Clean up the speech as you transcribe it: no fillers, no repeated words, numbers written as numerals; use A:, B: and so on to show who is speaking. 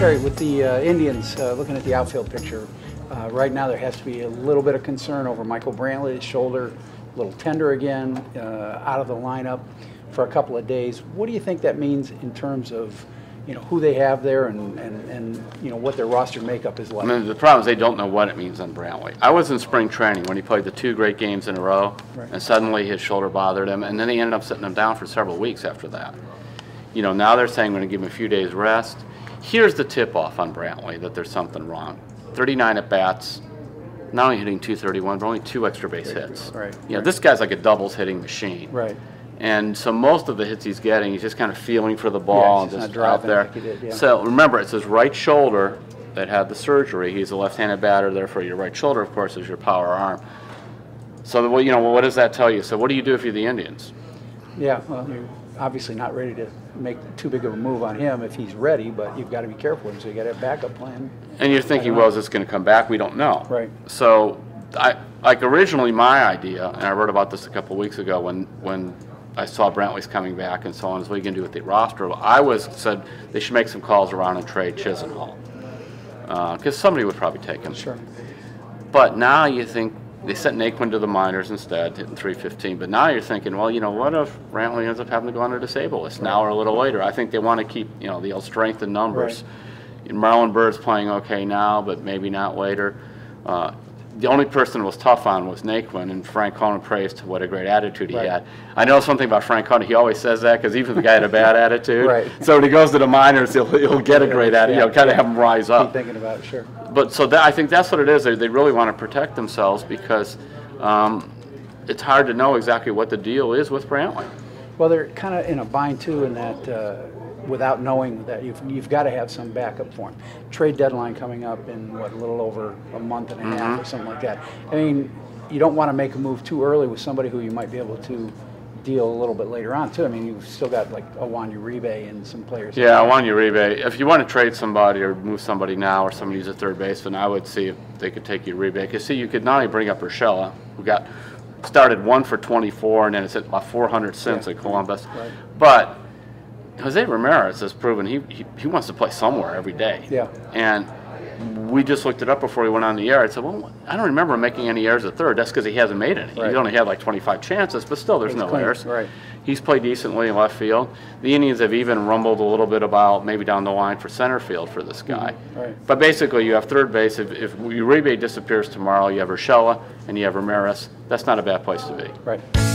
A: Terry, with the Indians, looking at the outfield picture, right now there has to be a little bit of concern over Michael Brantley, his shoulder, a little tender again, out of the lineup for a couple of days. What do you think that means in terms of, you know, who they have there and you know, what their roster makeup is like?
B: I mean, the problem is they don't know what it means on Brantley. I was in spring training when he played the 2 great games in a row, and suddenly his shoulder bothered him, and then he ended up sitting him down for several weeks after that. You know, now they're saying we're going to give him a few days rest. Here's the tip-off on Brantley that there's something wrong. 39 at-bats, not only hitting 231, but only 2 extra base hits. You know, this guy's like a doubles hitting machine. And so most of the hits he's getting, he's just kind of feeling for the ball and just out there.
A: Like he did,
B: So remember, it's his right shoulder that had the surgery. He's a left-handed batter, therefore your right shoulder, of course, is your power arm. So, you know, what does that tell you? So what do you do if you're the Indians?
A: Yeah, well, you're obviously not ready to make too big of a move on him if he's ready, but you've got to be careful with him, so you got to have a backup plan.
B: And you're thinking, well, is this going to come back? We don't know. So, like originally my idea, and I wrote about this a couple of weeks ago when I saw Brantley's coming back and so on, is what are you going to do with the roster? I said they should make some calls around and trade Chisenhall, because somebody would probably take him. But now you think, they sent Naquin to the minors instead, hitting 315. But now you're thinking, well, you know, what if Brantley ends up having to go on a disabled list now or a little later? I think they want to keep, you know, the old strength in numbers. Marlon Byrd's playing okay now, but maybe not later. The only person that was tough on was Naquin, and Francona praised what a great attitude he had. I know something about Francona. He always says that because even if the guy had a bad attitude, so when he goes to the minors, he'll get a great attitude. You know, kind of have him rise up.
A: Keep thinking about it,
B: But so I think that's what it is. They really want to protect themselves because it's hard to know exactly what the deal is with Brantley.
A: Well, they're kind of in a bind too in that without knowing that you've got to have some backup for him. Trade deadline coming up in what, a little over a month and a half or something like that. I mean, you don't want to make a move too early with somebody who you might be able to deal a little bit later on too. I mean, you've still got like Owan Uribe and some players.
B: Yeah, Owan Uribe. If you want to trade somebody or move somebody now, or somebody who's a third baseman, I would see if they could take Uribe. Because see, you could not only bring up Urshela, who started 1 for 24, and then it's hit about 400 since at Columbus. But Jose Ramirez has proven he wants to play somewhere every day. And we just looked it up before we went on the air. I said, well, I don't remember him making any errors at third. That's because he hasn't made any. He's only had like 25 chances, but still there's no errors. He's played decently in left field. The Indians have even rumbled a little bit about maybe down the line for center field for this guy. But basically you have third base. If Uribe disappears tomorrow, you have Urshela and you have Ramirez. That's not a bad place to be.